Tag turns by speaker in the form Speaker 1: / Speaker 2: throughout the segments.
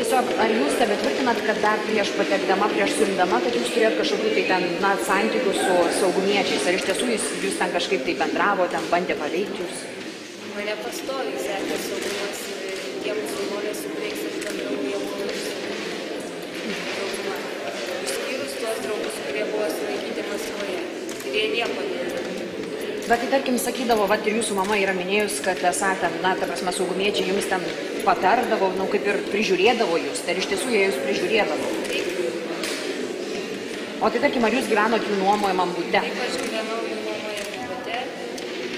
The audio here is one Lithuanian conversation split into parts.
Speaker 1: tiesiog, ar jūs tebetvirtinat, kad dar prieš patekdama, prieš surinkdama, kad jūs turėjot kažkokių tai ten, na, santykių su saugumiečiais? Ar iš tiesų jūs ten kažkaip tai bendravo, ten bandė paveikti jūs?
Speaker 2: Mane pastoviai sekė saugumas ir tie musulmonės, su kuriais aš bendravau, jie buvo dauguma. Išskyrus tuos draugus, kurie buvo sulaikyti Maskvoje. Ir jie nieko nedarė.
Speaker 1: Bet tai tarkim sakydavo, vat ir jūsų mama yra minėjus, kad esą ten, na, ta prasme, saugumiečiai jums ten patardavo, nu, kaip ir prižiūrėdavo jūs, tai iš tiesų jie jūs prižiūrėdavo. O tai tarkim, ar jūs gyvenot jų nuomojamam bute?
Speaker 2: Taip, aš gyvenau jų nuomojamam bute,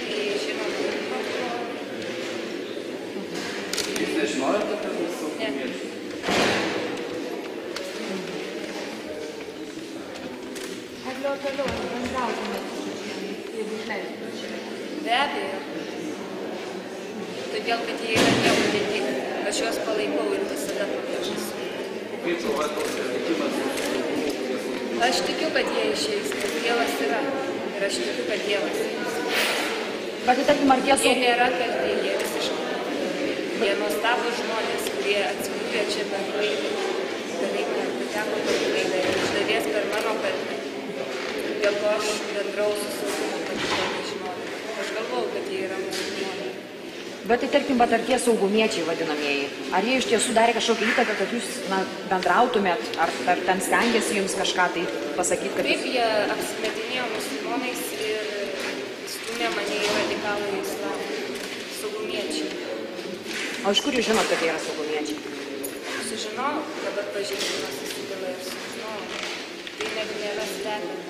Speaker 2: tai žinom,
Speaker 3: Jūs nežinojote, kad jūs saugumiečiai?
Speaker 1: Ar toliau bendrautumėte?
Speaker 2: be abejo. Todėl, kad jie yra Dievo dėti. Aš juos palaikau ir visada paprašysiu.
Speaker 3: Kaip buvo toks likimas?
Speaker 2: Aš tikiu, kad jie išeis, nes Dievas yra. Ir aš tikiu, kad Dievas eis.
Speaker 1: Bet tai tarkim, ar
Speaker 2: Jie nėra kalti, jie visiškai. Jie nuostabūs žmonės, kurie atsikūrė čia bendrai. Beveik nepateko per klaidą ir iš dalies per mano kaltę. Dėl ko aš bendrau su saugumu, kad to nežinojau. Aš galvojau, kad jie yra musulmonai.
Speaker 1: Bet tai tarkim, bet ar tie saugumiečiai vadinamieji, ar jie iš tiesų darė kažkokią įtaką, kad jūs bendrautumėt, ar ten stengiasi jums kažką tai pasakyti, kad...
Speaker 2: Taip, jie apsimetinėjo musulmonais ir stumė mane į radikalų islamą. Saugumiečiai.
Speaker 1: O iš kur jūs žinot, kad jie yra saugumiečiai?
Speaker 2: Sužinojau, dabar pažįstamas įsigala ir sužinojau. Tai nėra stebina.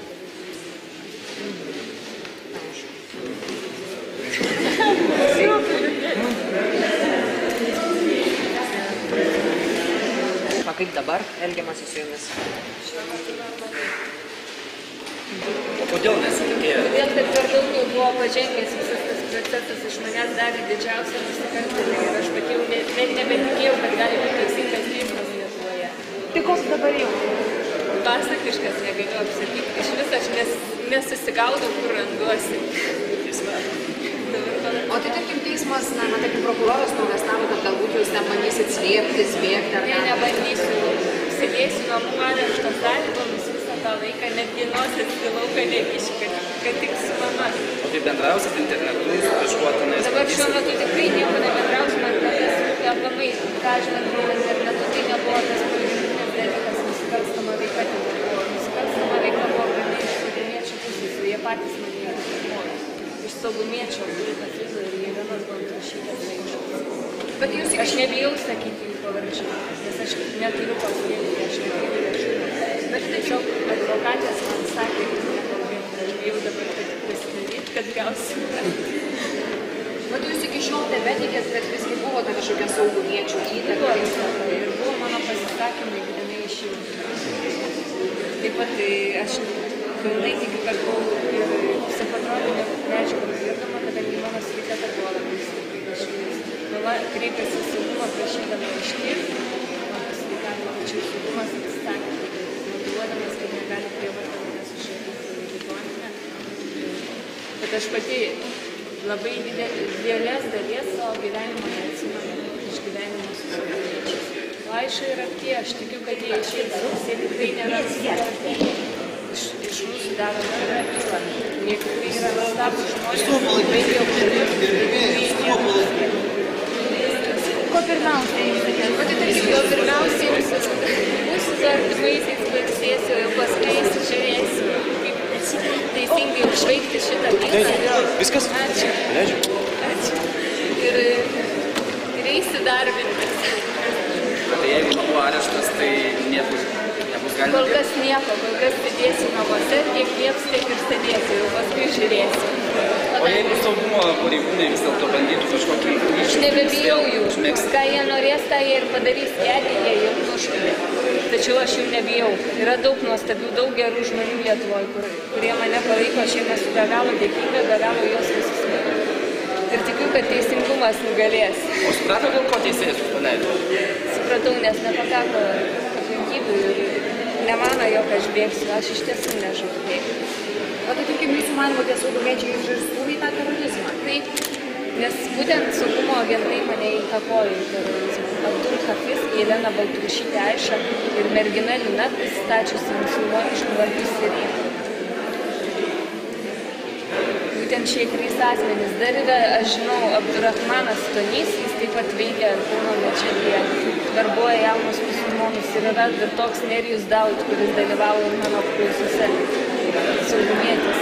Speaker 2: Kaip dabar elgiamasi su jumis? Šiuo metu normaliai.
Speaker 3: O kodėl nesitikėjote?
Speaker 2: Todėl, kad per daug jau buvo pažengęs visas tas procesas, iš manęs darė didžiausią nusikaltėlį ir aš pati jau net nebetikėjau, kad gali būti teisingas teismas Lietuvoje.
Speaker 1: Tai koks dabar jau?
Speaker 2: Pasakiškas negaliu apsakyti. Iš vis aš nesusigaudau, kur randuosi.
Speaker 1: O tai tarkim teismas, na, tarkim prokuroras nuogąstavo, kad galbūt jūs nebandysit slėptis, bėgti ar
Speaker 2: ne? Nebandysiu. Sėdėsiu namų arešto sąlygomis visą tą laiką, netgi nosies į lauką nekišiu, kad tik su mama.
Speaker 3: O tai bendrausit internetu, su kažkuo tenais?
Speaker 2: Dabar šiuo metu tikrai nieko nebendrausiu, man tas aplamai, ką žinant, internetu tai nebuvo tas pagrindinis dalykas, nusikalstama veika ten buvo. Nusikalstama veika buvo grynai iš saugumiečių pusės, jie patys mane informuoja. Iš saugumiečio turi pasizų ir jie vienas baltrašytas reiškas.
Speaker 1: Bet jūs
Speaker 2: aš nebijau sakyti jų pavardžių, nes aš neturiu pasirinkti, aš neturiu viešumą. Bet tiesiog advokatės man sakė, kad nekalbėti, aš bijau dabar pasidaryti, kad gausiu.
Speaker 1: Bet jūs iki šiol tebetikėt, kad visgi buvo ta kažkokia saugumiečių įtaka?
Speaker 2: Ir buvo mano pasisakymai grynai iš jų. Taip pat aš pilnai tikiu, kad buvau ir psichotropinė medžiagų girdama, kadangi mano sveikata buvo labai stipriai išvystyta. Mama kreipėsi į saugumą prašydama ištirti mano sveikatą, tačiau saugumas atsisakė, motyvuodamas, kad negali prievarta manęs išvykti į ligoninę. Bet aš pati labai didelės dalies savo gyvenimo neatsimenu iš gyvenimo su saugumiečiais. Laišai yra tie, aš tikiu, kad jie išeis, jie tikrai nėra nusikaltėliai. Iš mūsų daro bendrą bylą. Jie tikrai yra nuostabūs žmonės, bet jau
Speaker 1: Ko pirmiausiai jūs sakėte?
Speaker 2: O tai tarkim, jau pirmiausiai būsiu su artimaisiais pailsėsiu, jau paskui žiūrėsiu, kaip teisingai užbaigti šitą bylą.
Speaker 3: Viskas?
Speaker 2: Ačiū. Ačiū. Ir eisiu darbintis.
Speaker 3: Tai jeigu namų areštas, tai nebus galima.
Speaker 2: Kol kas nieko, kol kas sėdėsiu namuose, tiek lieps, tiek ir sėdėsiu, jau paskui žiūrėsiu.
Speaker 3: O jeigu saugumo pareigūnai vis dėlto bandytų kažkokį ryšį...
Speaker 2: Aš nebebijau jų. Ką jie norės, tą jie ir padarys, kelią jie jau nušvedė. Tačiau aš jų nebijau. Yra daug nuostabių, daug gerų žmonių Lietuvoje, kurie mane palaiko, aš jiems esu be galo dėkinga, be galo juos visus myliu. Ir tikiu, kad teisingumas nugalės.
Speaker 3: O suprato, dėl ko teisėjas jūs paleido?
Speaker 2: Supratau, nes nepakako aplinkybių ir nemano, jog aš bėgsiu, aš iš tiesų nežadu bėgti.
Speaker 1: O tai kaip jūsų manimo tie saugumiečiai jūs ir stūmė tą terorizmą?
Speaker 2: Taip, nes būtent saugumo agentai mane įtakojo į terorizmą. Abdul Hafiz, Jelena Baltrušytė Aiša ir mergina Lina prisistačiusi musulmoniškų vardų Siriją. Būtent šie 3 asmenys. Dar yra, aš žinau, Abdurrahmanas Stonys, jis taip pat veikia Kauno mečetėje, verbuoja jaunus musulmonus ir yra ir toks Nerijus Daud, kuris dalyvavo ir mano apklausose, saugumietis.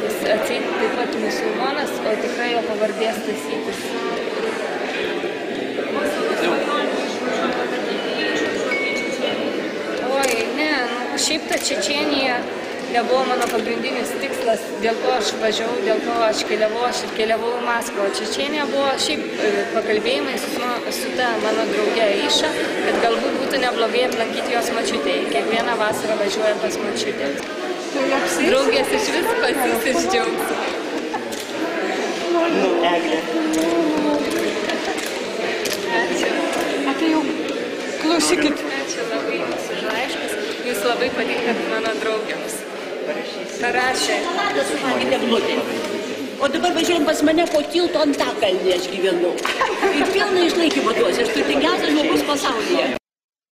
Speaker 2: Jis atseit taip pat musulmonas, o tikrai jo pavardė Stasytis. Oi, ne, šiaip ta Čečėnija nebuvo mano pagrindinis tikslas, dėl ko aš važiavau, dėl ko aš keliavau į Maskvą. Čečėnija buvo šiaip pakalbėjimai su ta mano draugė Aiša, kad galbūt būtų neblogai aplankyti jos močiutę. Kiekvieną vasarą važiuoja pas močiutę. Draugės iš vis išdžiaugs.
Speaker 4: Eglė.
Speaker 2: Ačiū.
Speaker 1: Tai jau klausykit.
Speaker 2: Ačiū labai jums už laiškus. Jūs labai patinkat mano draugėms. Parašė.
Speaker 4: O dabar važiuojam pas mane po tilto Antakalnį aš gyvenu. Ir pilna išlaikymo duosiu, aš turtingiausias žmogus pasaulyje.